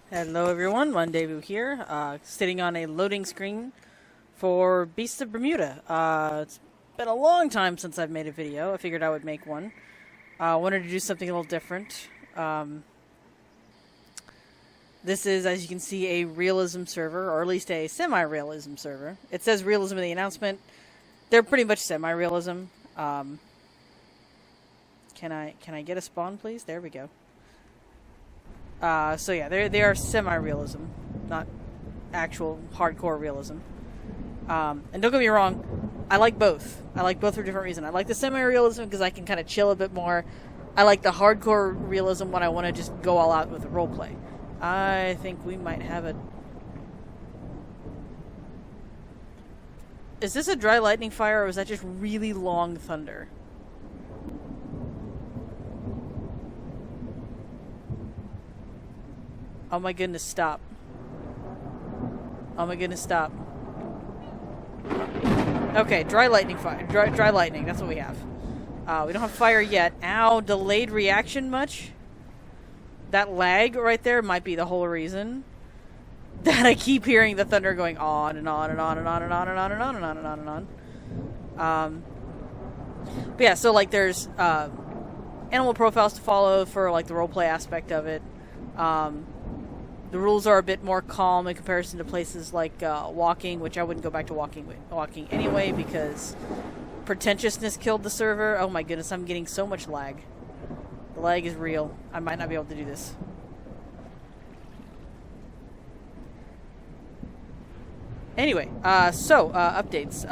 Hello everyone, Mondevu here, sitting on a loading screen for Beasts of Bermuda. It's been a long time since I've made a video. I figured I would make one. I wanted to do something a little different. This is, as you can see, a realism server, or at least a semi-realism server. It says realism in the announcement. They're pretty much semi-realism. Can I get a spawn, please? There we go. So yeah, they are semi-realism, not actual hardcore realism. And don't get me wrong, I like both. I like both for different reasons. I like the semi-realism because I can kind of chill a bit more. I like the hardcore realism when I want to just go all out with the roleplay. I think we might have a... Is this a dry lightning fire, or is that just really long thunder? Oh my goodness, stop. Oh my goodness, stop. Okay, dry lightning fire. Dry lightning, that's what we have. We don't have fire yet. Ow, delayed reaction much? That lag right there might be the whole reason that I keep hearing the thunder going on and on and on and on and on and on and on and on and on and on. But yeah, so like there's animal profiles to follow for like the roleplay aspect of it. The rules are a bit more calm in comparison to places like walking, which I wouldn't go back to walking anyway because pretentiousness killed the server. Oh my goodness, I'm getting so much lag. The lag is real. I might not be able to do this. Anyway, updates.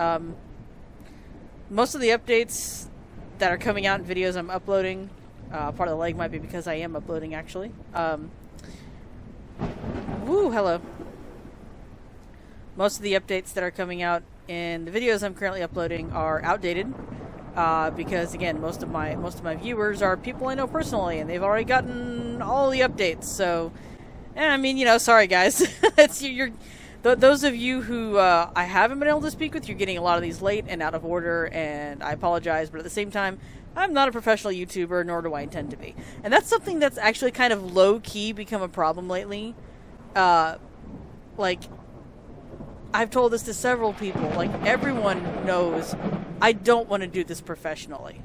Most of the updates that are coming out in videos I'm uploading, part of the lag might be because I am uploading actually. Woo, hello. Most of the updates that are coming out in the videos I'm currently uploading are outdated, because again, most of my viewers are people I know personally, and they've already gotten all the updates. So, I mean, you know, sorry guys, those of you who I haven't been able to speak with, you're getting a lot of these late and out of order, and I apologize. But at the same time, I'm not a professional YouTuber, nor do I intend to be. And that's something that's actually kind of low-key become a problem lately. Like, I've told this to several people. Like, everyone knows I don't want to do this professionally.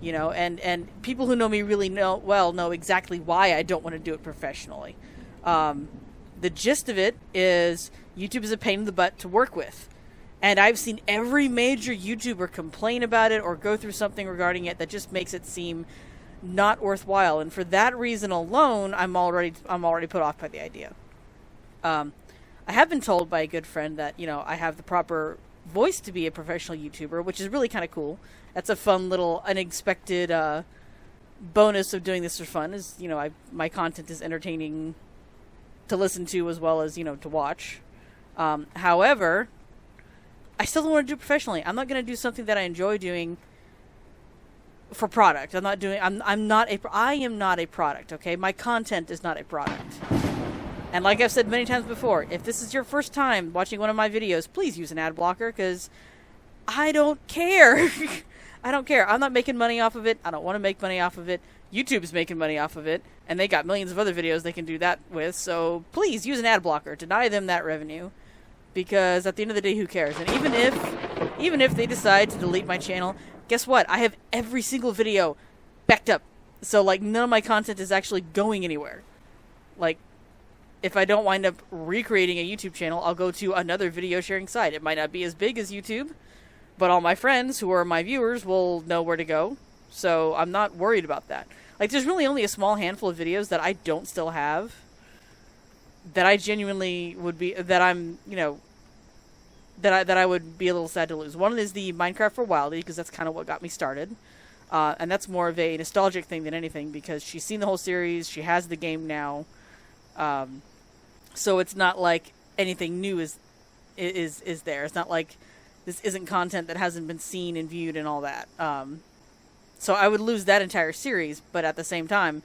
You know, and people who know me really know exactly why I don't want to do it professionally. The gist of it is YouTube is a pain in the butt to work with. And I've seen every major YouTuber complain about it or go through something regarding it that just makes it seem not worthwhile. And for that reason alone, I'm already put off by the idea. I have been told by a good friend that, you know, I have the proper voice to be a professional YouTuber, which is really kind of cool. That's a fun little unexpected bonus of doing this for fun. Is, you know, my content is entertaining to listen to as well as, you know, to watch. However, I still don't want to do it professionally. I'm not going to do something that I enjoy doing for product. I am not a product, okay? My content is not a product. And like I've said many times before, if this is your first time watching one of my videos, please use an ad blocker, because I don't care. I don't care. I'm not making money off of it. I don't want to make money off of it. YouTube's making money off of it, and they got millions of other videos they can do that with, so please use an ad blocker. Deny them that revenue, because at the end of the day, who cares? And even if they decide to delete my channel, guess what? I have every single video backed up, so like none of my content is actually going anywhere. Like, if I don't wind up recreating a YouTube channel, I'll go to another video sharing site. It might not be as big as YouTube, but all my friends who are my viewers will know where to go. So I'm not worried about that. Like, there's really only a small handful of videos that I don't still have, that I genuinely would be, that I'm, you know, that I would be a little sad to lose. One is the Minecraft for Wildy, because that's kind of what got me started. And that's more of a nostalgic thing than anything, because she's seen the whole series, she has the game now. So it's not like anything new is there. It's not like this isn't content that hasn't been seen and viewed and all that. So I would lose that entire series, but at the same time,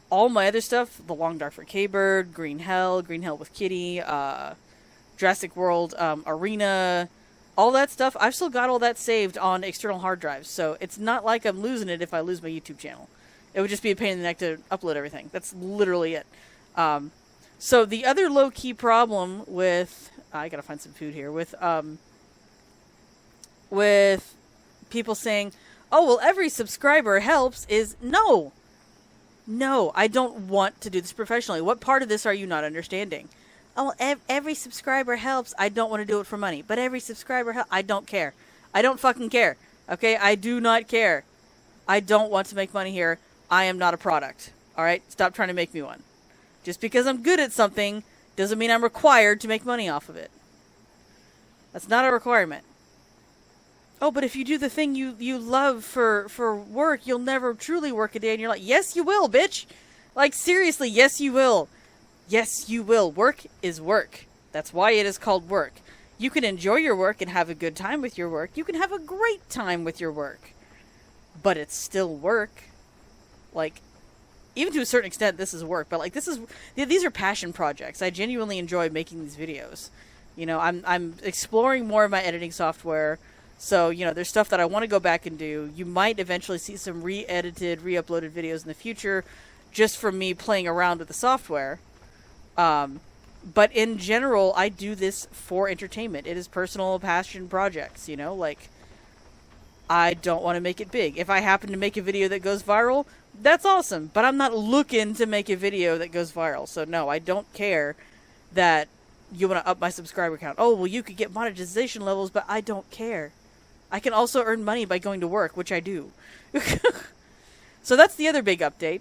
all my other stuff, The Long Dark for K-Bird, Green Hell with Kitty, Jurassic World, Arena, all that stuff, I've still got all that saved on external hard drives. So it's not like I'm losing it if I lose my YouTube channel. It would just be a pain in the neck to upload everything. That's literally it. So the other low-key problem with I gotta find some food here with people saying, "Oh well, every subscriber helps," is no, I don't want to do this professionally. What part of this are you not understanding? Oh, every subscriber helps. I don't want to do it for money, but every subscriber helps. I don't care. I don't fucking care. Okay, I do not care. I don't want to make money here. I am not a product. All right, stop trying to make me one. Just because I'm good at something doesn't mean I'm required to make money off of it. That's not a requirement. Oh, but if you do the thing you love for work, you'll never truly work a day in your life. Yes, you will, bitch. Like, seriously, yes, you will. Yes, you will. Work is work. That's why it is called work. You can enjoy your work and have a good time with your work. You can have a great time with your work. But it's still work. Like, even to a certain extent, this is work. But, like, these are passion projects. I genuinely enjoy making these videos. You know, I'm exploring more of my editing software. So, you know, there's stuff that I want to go back and do. You might eventually see some re-edited, re-uploaded videos in the future just from me playing around with the software. But in general, I do this for entertainment. It is personal passion projects, you know? Like, I don't want to make it big. If I happen to make a video that goes viral, that's awesome. But I'm not looking to make a video that goes viral. So, no, I don't care that you want to up my subscriber count. Oh, well, you could get monetization levels, but I don't care. I can also earn money by going to work, which I do. So that's the other big update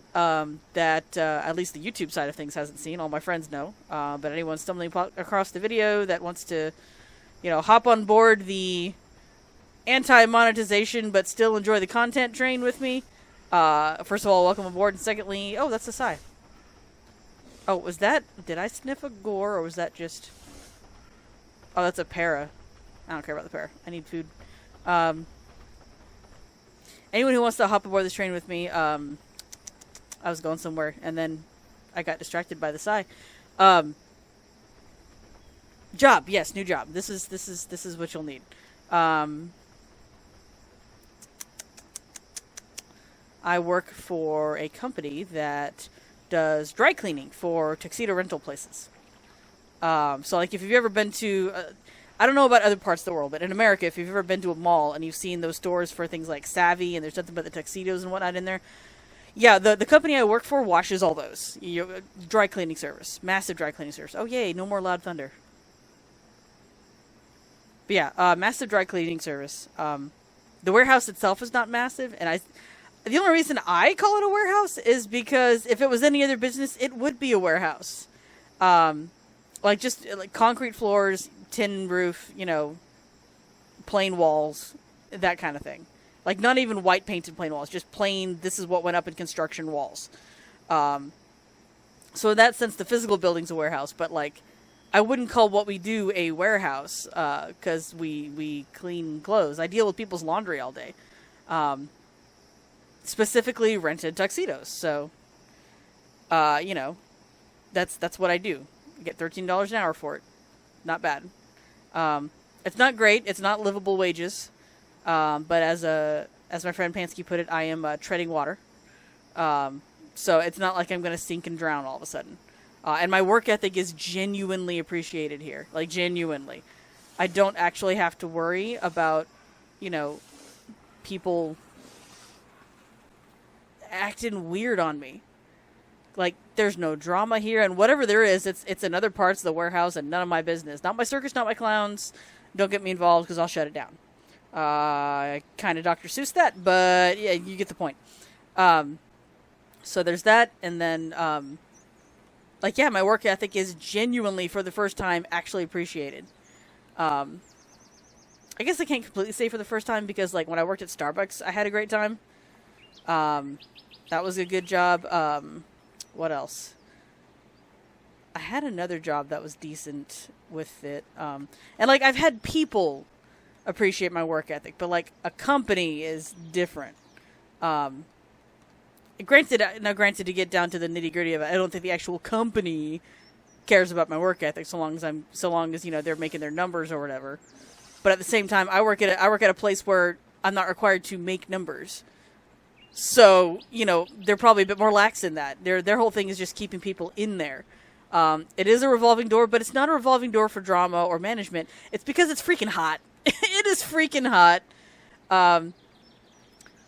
that at least the YouTube side of things hasn't seen. All my friends know. But anyone stumbling across the video that wants to, you know, hop on board the anti-monetization but still enjoy the content train with me, first of all, welcome aboard. And secondly, oh, that's a sigh. Oh, was that... Did I sniff a gore or was that just... Oh, that's a para. I don't care about the para. I need food. Anyone who wants to hop aboard this train with me, I was going somewhere, and then I got distracted by the sigh. Job, yes, new job. This is what you'll need. I work for a company that does dry cleaning for tuxedo rental places. So, like, if you've ever been to... I don't know about other parts of the world, but in America, if you've ever been to a mall and you've seen those stores for things like Savvy and there's nothing but the tuxedos and whatnot in there, yeah, the company I work for washes all those. Dry cleaning service. Massive dry cleaning service. Oh, yay, no more loud thunder. But yeah, massive dry cleaning service. The warehouse itself is not massive, and the only reason I call it a warehouse is because if it was any other business, it would be a warehouse. Like, just like concrete floors, tin roof, you know, plain walls, that kind of thing. Like, not even white painted plain walls, just plain, this is what went up in construction walls. So in that sense, the physical building's a warehouse, but, like, I wouldn't call what we do a warehouse, because we clean clothes. I deal with people's laundry all day. Specifically rented tuxedos, so, you know, that's what I do. I get $13 an hour for it. Not bad. It's not great. It's not livable wages. But as my friend Pansky put it, I am treading water. So it's not like I'm going to sink and drown all of a sudden. And my work ethic is genuinely appreciated here. Like, genuinely. I don't actually have to worry about, you know, people acting weird on me. Like, there's no drama here, and whatever there is, it's in other parts of the warehouse and none of my business. Not my circus, not my clowns. Don't get me involved because I'll shut it down. I kind of Dr. Seuss that, but yeah, you get the point. So there's that, and then, like, yeah, my work ethic is genuinely, for the first time, actually appreciated. I guess I can't completely say for the first time because, like, when I worked at Starbucks, I had a great time. That was a good job. What else? I had another job that was decent with it. And, like, I've had people appreciate my work ethic, but, like, a company is different. Granted, to get down to the nitty-gritty of it, I don't think the actual company cares about my work ethic so long as, you know, they're making their numbers or whatever. But at the same time, I work at a place where I'm not required to make numbers. So, you know, they're probably a bit more lax in that. Their whole thing is just keeping people in there. It is a revolving door, but it's not a revolving door for drama or management. It's because it's freaking hot. It is freaking hot.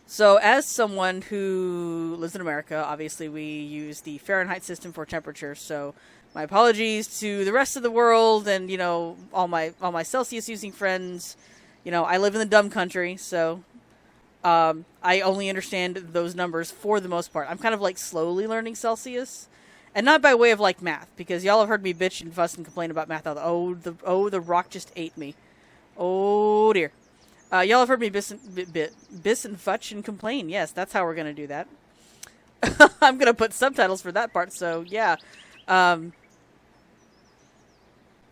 So as someone who lives in America, obviously we use the Fahrenheit system for temperature. So my apologies to the rest of the world and, you know, all my Celsius using friends. You know, I live in the dumb country, so I only understand those numbers for the most part. I'm kind of like slowly learning Celsius. And not by way of like math, because y'all have heard me bitch and fuss and complain about math. The rock just ate me. Oh dear. Y'all have heard me biss and futch and complain. Yes, that's how we're gonna do that. I'm gonna put subtitles for that part. So yeah,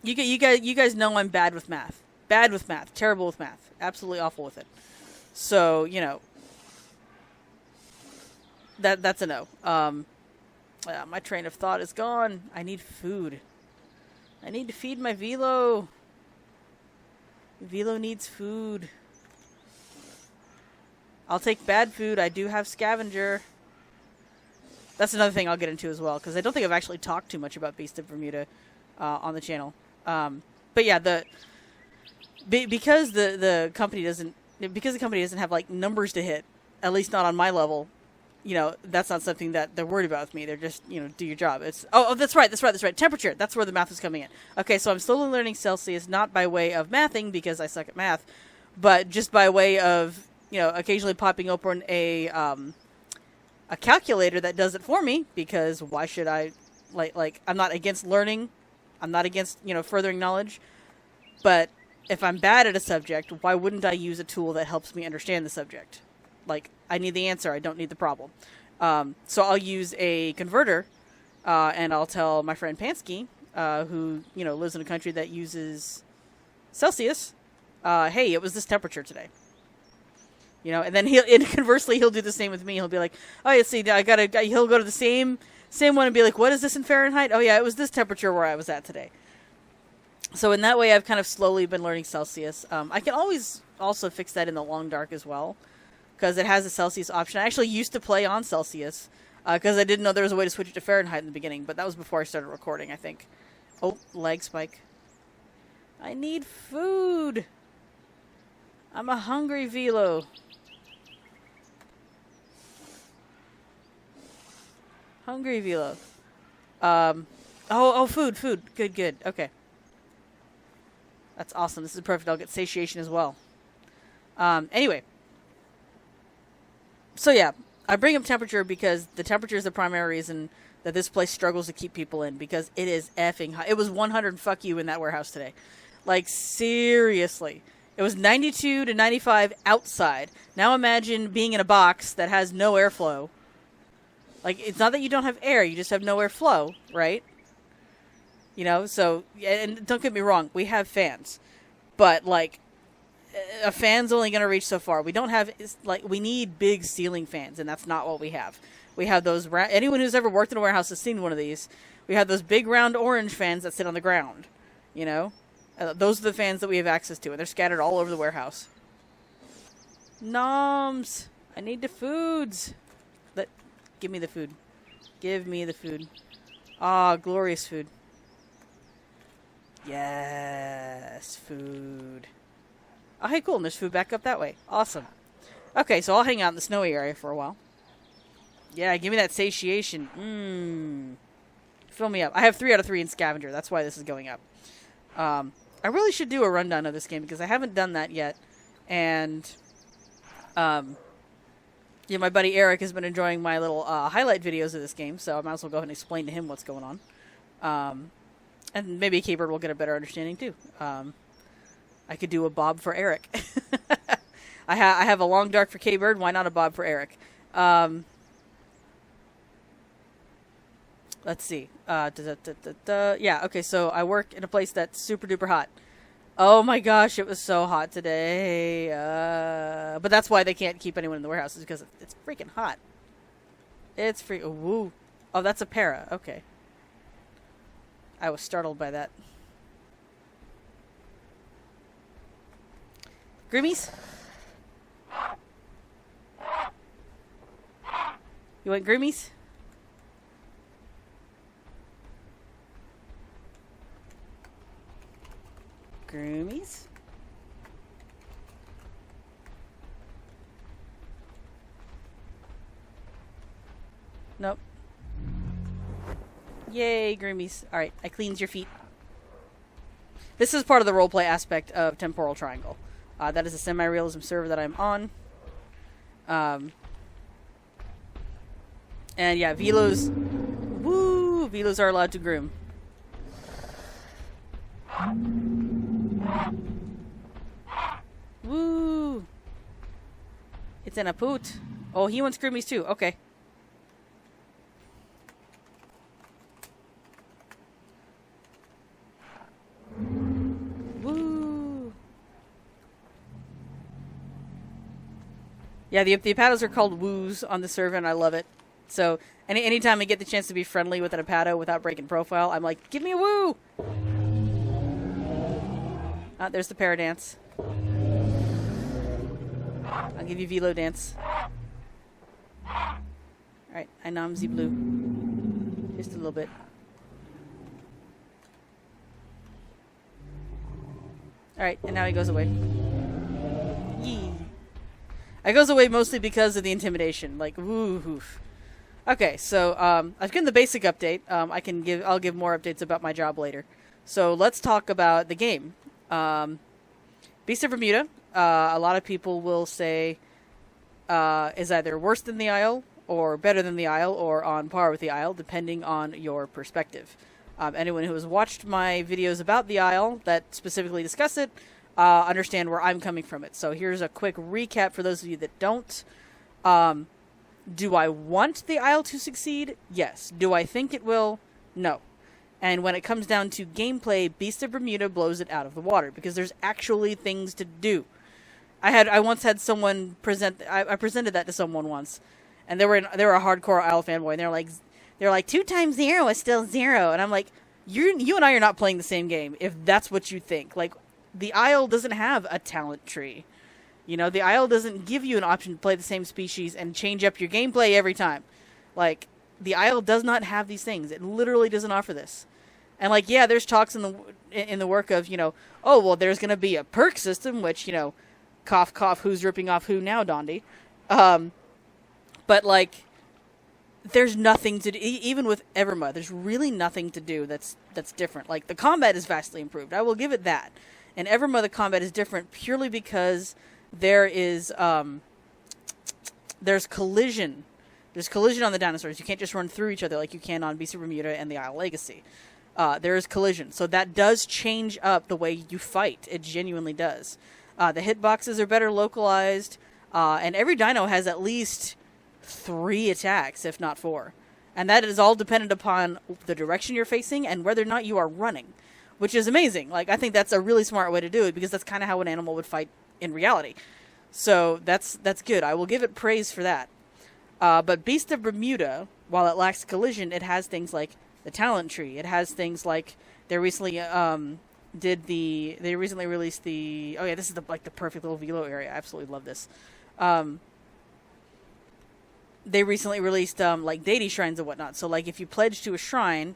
you guys know I'm bad with math. Bad with math. Terrible with math. Absolutely awful with it. So you know, that's a no. My train of thought is gone. I need food. I need to feed my Velo. Velo needs food. I'll take bad food. I do have scavenger. That's another thing I'll get into as well, because I don't think I've actually talked too much about Beast of Bermuda on the channel. But yeah, because the company doesn't have like numbers to hit, at least not on my level. You know, that's not something that they're worried about with me. They're just, you know, do your job. It's that's right. Temperature. That's where the math is coming in. Okay, so I'm slowly learning Celsius, not by way of mathing because I suck at math, but just by way of, you know, occasionally popping open a calculator that does it for me, because why should I, like I'm not against learning. I'm not against, you know, furthering knowledge, but if I'm bad at a subject, why wouldn't I use a tool that helps me understand the subject? Like, I need the answer. I don't need the problem. So I'll use a converter, and I'll tell my friend Pansky, who, you know, lives in a country that uses Celsius, hey, it was this temperature today. You know, and then conversely, he'll do the same with me. He'll be like, oh, yeah, see, he'll go to the same one and be like, what is this in Fahrenheit? Oh, yeah, it was this temperature where I was at today. So in that way, I've kind of slowly been learning Celsius. I can always also fix that in the long dark as well, because it has a Celsius option. I actually used to play on Celsius, because I didn't know there was a way to switch it to Fahrenheit in the beginning, but that was before I started recording, I think. Oh, lag spike. I need food. I'm a hungry Velo. Hungry Velo. Food. Good. Okay. That's awesome. This is perfect. I'll get satiation as well. Anyway. So yeah, I bring up temperature because the temperature is the primary reason that this place struggles to keep people in, because it is effing hot. It was 100 fuck you in that warehouse today. Like, seriously. It was 92 to 95 outside. Now imagine being in a box that has no airflow. Like, it's not that you don't have air, you just have no airflow, right? You know, so, and don't get me wrong, we have fans. But, like, a fan's only going to reach so far. We don't have, we need big ceiling fans, and that's not what we have. We have those, anyone who's ever worked in a warehouse has seen one of these. We have those big round orange fans that sit on the ground, you know? Those are the fans that we have access to, and they're scattered all over the warehouse. Noms! I need the foods! Give me the food. Give me the food. Ah, glorious food. Yes, food. Oh, hey, cool, and there's food back up that way. Awesome. Okay, so I'll hang out in the snowy area for a while. Yeah, give me that satiation. Fill me up. I have 3 out of 3 in Scavenger. That's why this is going up. I really should do a rundown of this game, because I haven't done that yet. And, yeah, my buddy Eric has been enjoying my little highlight videos of this game, so I might as well go ahead and explain to him what's going on. And maybe K-Bird will get a better understanding, too. I could do a Bob for Eric. I have a long dark for K-Bird. Why not a Bob for Eric? Let's see. Yeah, okay, so I work in a place that's super duper hot. Oh my gosh, it was so hot today. But that's why they can't keep anyone in the warehouse, is because it's freaking hot. It's woo. Oh, that's a para. Okay. I was startled by that. Grimmies? You want Grimmies? Groomies. Nope. Yay, Groomies. Alright, I cleans your feet. This is part of the roleplay aspect of Temporal Triangle. That is a semi-realism server that I'm on. And yeah, Velos... Woo! Velos are allowed to groom. Woo! It's in a poot. Oh, he wants groomies too. Okay. Woo! Yeah, the Apados are called woos on the server, and I love it. So, anytime I get the chance to be friendly with an Apado without breaking profile, I'm like, give me a woo! There's the Paradance. I'll give you Velo Dance. Alright, I nom the blue. Just a little bit. Alright, and now he goes away. Yee. It goes away mostly because of the intimidation. Like, woo-hoo. Okay, so, I've given the basic update. I'll give more updates about my job later. So, let's talk about the game. Beast of Bermuda, a lot of people will say, is either worse than the Isle, or better than the Isle, or on par with the Isle, depending on your perspective. Anyone who has watched my videos about the Isle that specifically discuss it, understand where I'm coming from it. So here's a quick recap for those of you that don't. Do I want the Isle to succeed? Yes. Do I think it will? No. And when it comes down to gameplay, Beast of Bermuda blows it out of the water, because there's actually things to do. I once had someone I presented that to someone once, and they were a hardcore Isle fanboy, and they're like 2 times 0 is still 0, and I'm like, you and I are not playing the same game if that's what you think. Like, the Isle doesn't have a talent tree. You know, the Isle doesn't give you an option to play the same species and change up your gameplay every time. Like, the Isle does not have these things. It literally doesn't offer this. And like, yeah, there's talks in the work of, oh, well, there's going to be a perk system, which, cough, cough, who's ripping off who now, Dondi? But like, there's nothing to do. Even with Everma, there's really nothing to do that's different. Like, the combat is vastly improved. I will give it that. In Everma, the combat is different purely because there's collision. There's collision on the dinosaurs. You can't just run through each other like you can on Beast of Bermuda and the Isle Legacy. There is collision. So that does change up the way you fight. It genuinely does. The hitboxes are better localized. And every dino has at least 3 attacks, if not 4. And that is all dependent upon the direction you're facing and whether or not you are running, which is amazing. Like, I think that's a really smart way to do it, because that's kind of how an animal would fight in reality. So that's good. I will give it praise for that. But Beast of Bermuda, while it lacks collision, it has things like the talent tree. It has things like they recently released the, oh yeah, this is the perfect little velo area. I absolutely love this. They recently released like deity shrines and whatnot. So like, if you pledge to a shrine,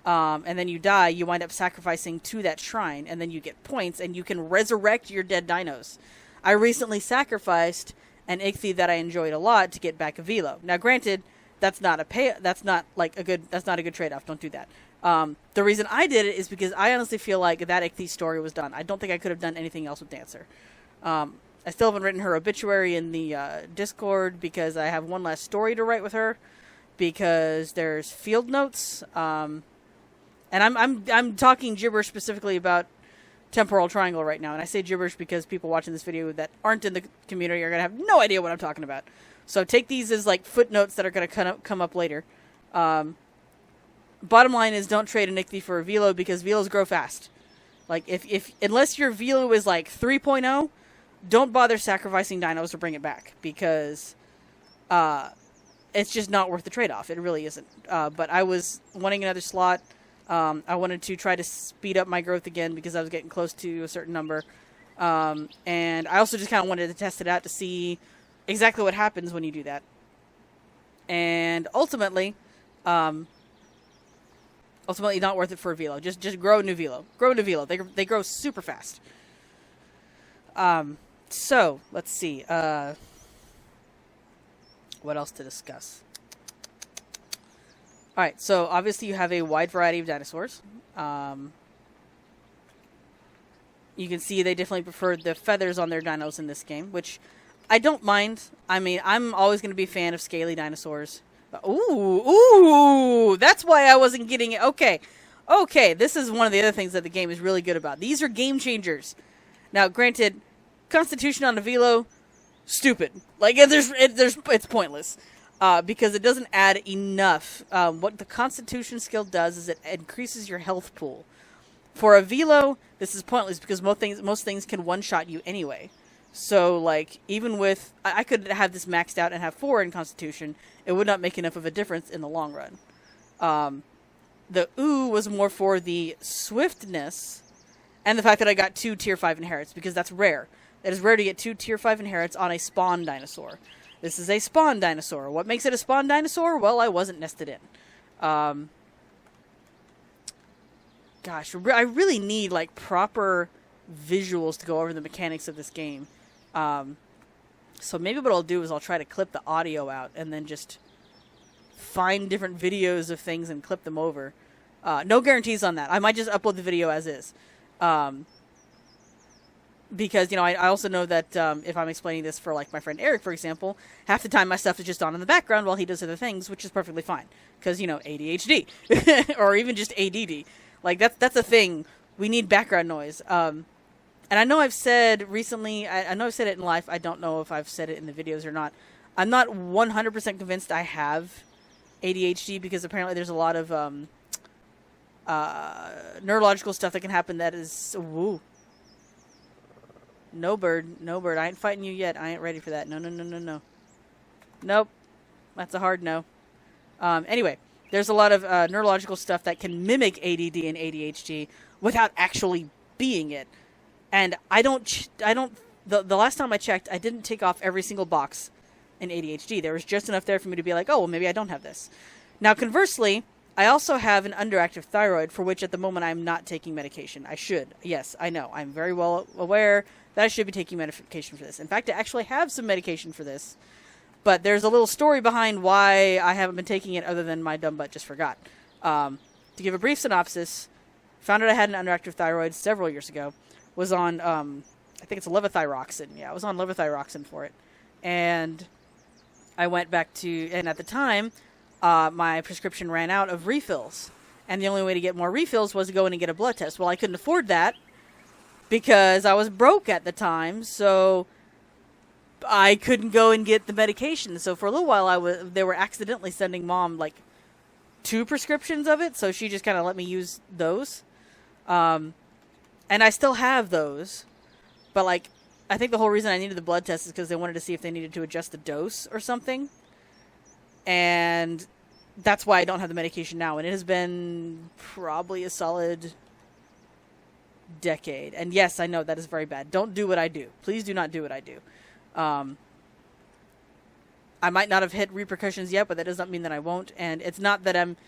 and then you die, you wind up sacrificing to that shrine, and then you get points, and you can resurrect your dead dinos. I recently sacrificed an Ichthy that I enjoyed a lot to get back a Velo. Now, granted, that's not a good trade-off. Don't do that. The reason I did it is because I honestly feel like that Ichthy story was done. I don't think I could have done anything else with Dancer. I still haven't written her obituary in the Discord, because I have one last story to write with her, because there's field notes. And I'm talking gibberish specifically about Temporal Triangle right now, and I say gibberish because people watching this video that aren't in the community are going to have no idea what I'm talking about. So take these as like footnotes that are going to come up later. Bottom line is, don't trade an Ichthy for a Velo, because Velos grow fast. Like, unless your Velo is like 3.0, don't bother sacrificing dinos to bring it back, because it's just not worth the trade-off. It really isn't. But I was wanting another slot. I wanted to try to speed up my growth again, because I was getting close to a certain number. And I also just kind of wanted to test it out to see exactly what happens when you do that. And ultimately, ultimately not worth it for a velo. Just grow a new velo. Grow a new velo. They grow super fast. So let's see. What else to discuss? All right. So obviously you have a wide variety of dinosaurs. You can see they definitely preferred the feathers on their dinos in this game, which I don't mind. I mean, I'm always going to be a fan of scaly dinosaurs. Ooh, that's why I wasn't getting it. Okay, this is one of the other things that the game is really good about. These are game changers. Now, granted, Constitution on a Velo, stupid. Like, it's pointless. Because it doesn't add enough. What the Constitution skill does is it increases your health pool. For a Velo, this is pointless because most things can one-shot you anyway. So, like, even with... I could have this maxed out and have 4 in Constitution. It would not make enough of a difference in the long run. The ooh was more for the swiftness and the fact that I got 2 Tier 5 inherits, because that's rare. It is rare to get 2 Tier 5 inherits on a spawn dinosaur. This is a spawn dinosaur. What makes it a spawn dinosaur? Well, I wasn't nested in. Gosh, I really need, like, proper visuals to go over the mechanics of this game. So maybe what I'll do is I'll try to clip the audio out and then just find different videos of things and clip them over. No guarantees on that. I might just upload the video as is. Because, you know, I also know that if I'm explaining this for, like, my friend Eric, for example, half the time my stuff is just on in the background while he does other things, which is perfectly fine. Because, you know, ADHD. Or even just ADD. Like, that's a thing. We need background noise. And I know I've said recently, I know I've said it in live, I don't know if I've said it in the videos or not. I'm not 100% convinced I have ADHD, because apparently there's a lot of neurological stuff that can happen that is... Woo. No bird. I ain't fighting you yet. I ain't ready for that. No. Nope. That's a hard no. Anyway, there's a lot of neurological stuff that can mimic ADD and ADHD without actually being it. And the last time I checked, I didn't take off every single box in ADHD. There was just enough there for me to be like, oh, well, maybe I don't have this. Now, conversely, I also have an underactive thyroid, for which at the moment I'm not taking medication. I should. Yes, I know. I'm very well aware that I should be taking medication for this. In fact, I actually have some medication for this. But there's a little story behind why I haven't been taking it, other than my dumb butt just forgot. To give a brief synopsis, found out I had an underactive thyroid several years ago. Was on, I think it's levothyroxine. Yeah, I was on levothyroxine for it. And I went back to, and at the time, my prescription ran out of refills. And the only way to get more refills was to go in and get a blood test. Well, I couldn't afford that because I was broke at the time, so I couldn't go and get the medication. So for a little while, they were accidentally sending Mom, like, 2 prescriptions of it, so she just kind of let me use those. And I still have those, but, like, I think the whole reason I needed the blood test is because they wanted to see if they needed to adjust the dose or something. And that's why I don't have the medication now. And it has been probably a solid decade. And yes, I know that is very bad. Don't do what I do. Please do not do what I do. I might not have hit repercussions yet, but that does not mean that I won't. And it's not that I'm...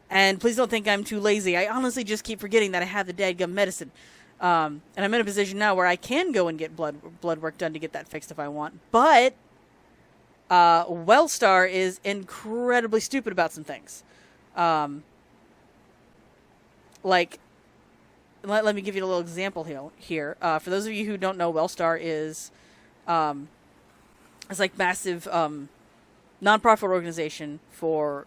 And please don't think I'm too lazy. I honestly just keep forgetting that I have the dadgum medicine. And I'm in a position now where I can go and get blood work done to get that fixed if I want. But Wellstar is incredibly stupid about some things. Like, let me give you a little example here. For those of you who don't know, Wellstar is it's like massive nonprofit organization for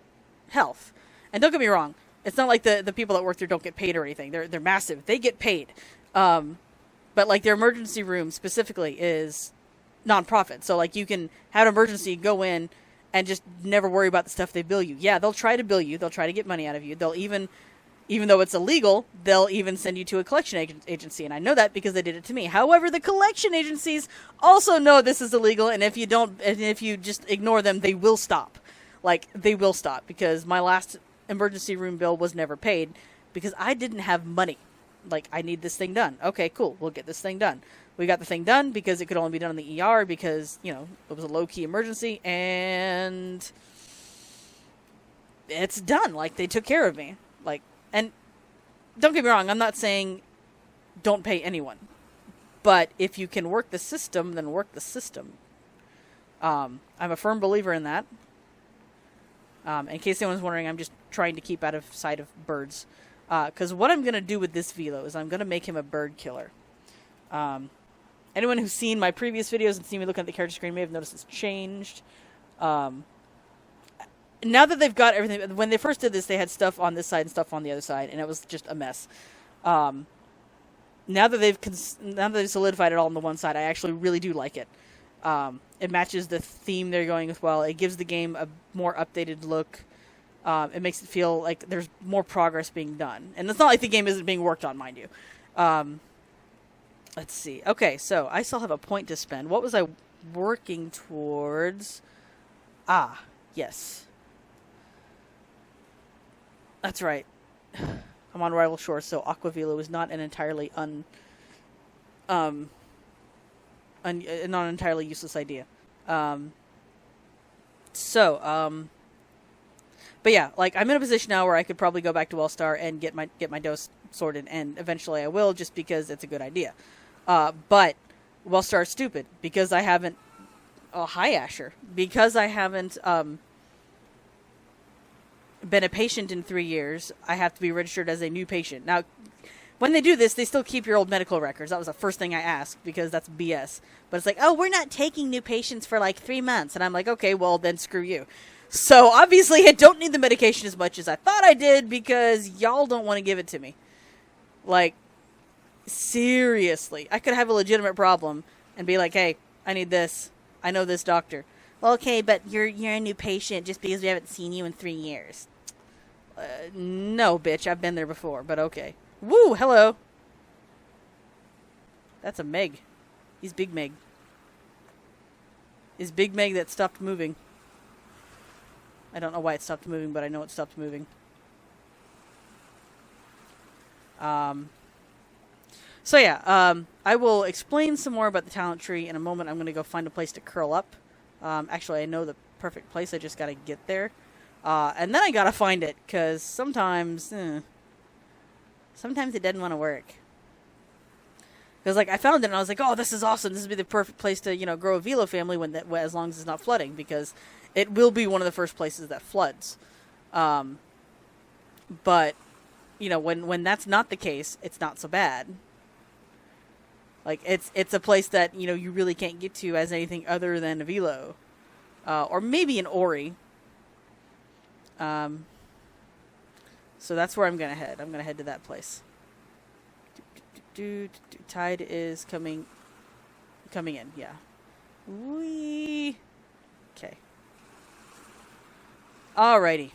health. And don't get me wrong, it's not like the people that work there don't get paid or anything. They're massive. They get paid. But, like, their emergency room specifically is nonprofit. So, like, you can have an emergency, go in, and just never worry about the stuff they bill you. Yeah, they'll try to bill you. They'll try to get money out of you. They'll even though it's illegal, they'll even send you to a collection agency. And I know that because they did it to me. However, the collection agencies also know this is illegal. And if you just ignore them, they will stop. Like, they will stop. Because my last emergency room bill was never paid because I didn't have money. Like, I need this thing done. Okay, cool. We'll get this thing done. We got the thing done because it could only be done in the ER because, you know, it was a low-key emergency, and it's done. Like, they took care of me. Like, And don't get me wrong, I'm not saying don't pay anyone. But if you can work the system, then work the system. I'm a firm believer in that. In case anyone's wondering, I'm just trying to keep out of sight of birds. Because what I'm going to do with this Velo is I'm going to make him a bird killer. Anyone who's seen my previous videos and seen me looking at the character screen may have noticed it's changed. Now that they've got everything... When they first did this, they had stuff on this side and stuff on the other side, and it was just a mess. Now that they've solidified it all on the one side, I actually really do like it. It matches the theme they're going with well. It gives the game a more updated look. It makes it feel like there's more progress being done. And it's not like the game isn't being worked on, mind you. Let's see. Okay, so I still have a point to spend. What was I working towards? Ah, yes. That's right. I'm on rival shores, so Aquavelo is not an entirely not an entirely useless idea. But yeah, like I'm in a position now where I could probably go back to Wellstar and get my dose sorted, and eventually I will, just because it's a good idea. But Wellstar's stupid because I haven't. Oh, hi Asher. Because I haven't been a patient in 3 years, I have to be registered as a new patient. Now, when they do this, they still keep your old medical records. That was the first thing I asked, because that's BS. But it's like, oh, we're not taking new patients for like 3 months. And I'm like, okay, well, then screw you. So, obviously, I don't need the medication as much as I thought I did, because y'all don't want to give it to me. Like, seriously. I could have a legitimate problem and be like, hey, I need this. I know this doctor. Well, okay, but you're a new patient just because we haven't seen you in 3 years. No, bitch, I've been there before, but okay. Woo, hello. That's a Meg. He's Big Meg. Is Big Meg that stopped moving. I don't know why it stopped moving, but I know it stopped moving. So yeah, I will explain some more about the talent tree in a moment. I'm going to go find a place to curl up. Actually, I know the perfect place. I just got to get there. And then I got to find it, because sometimes it doesn't want to work. Because, like, I found it, and I was like, oh, this is awesome. This would be the perfect place to, grow a Velo family as long as it's not flooding, because it will be one of the first places that floods. But, when that's not the case, it's not so bad. Like, it's a place that, you really can't get to as anything other than a Velo. Or maybe an Ori. So that's where I'm going to head. I'm going to head to that place. Tide is coming in, yeah. Whee! Okay. Alrighty.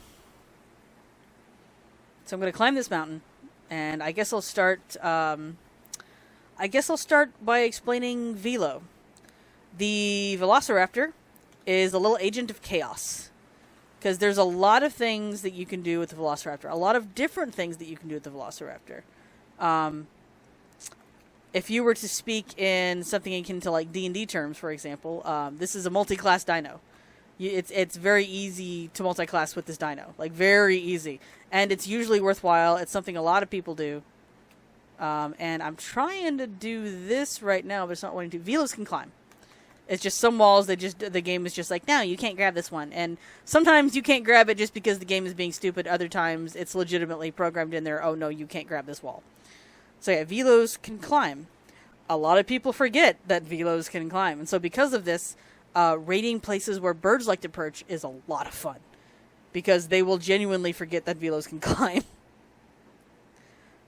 So I'm going to climb this mountain, and I guess I'll start by explaining Velo. The Velociraptor is a little agent of chaos. Because there's a lot of things that you can do with the Velociraptor. A lot of different things that you can do with the Velociraptor. If you were to speak in something akin to like D&D terms, for example, this is a multi-class dino. It's very easy to multi-class with this dino. Like, very easy. And it's usually worthwhile. It's something a lot of people do. And I'm trying to do this right now, but it's not wanting to. Velos can climb. It's just some walls the game is just like, no, you can't grab this one. And sometimes you can't grab it just because the game is being stupid. Other times it's legitimately programmed in there, oh no, you can't grab this wall. So yeah, Velos can climb. A lot of people forget that Velos can climb. And so because of this, raiding places where birds like to perch is a lot of fun. Because they will genuinely forget that Velos can climb.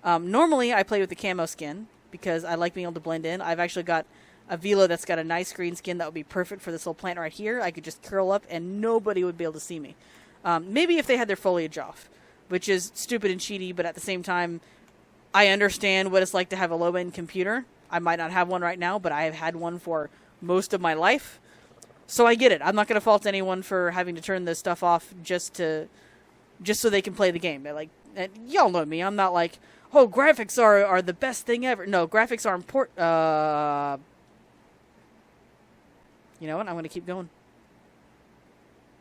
Normally I play with the camo skin because I like being able to blend in. I've actually got a Velo that's got a nice green skin that would be perfect for this little plant right here. I could just curl up and nobody would be able to see me. Maybe if they had their foliage off, which is stupid and cheaty, but at the same time, I understand what it's like to have a low-end computer. I might not have one right now, but I have had one for most of my life. So I get it. I'm not going to fault anyone for having to turn this stuff off just so they can play the game. Like, y'all know me. I'm not like, oh, graphics are the best thing ever. No, graphics are important. You know what? I'm going to keep going.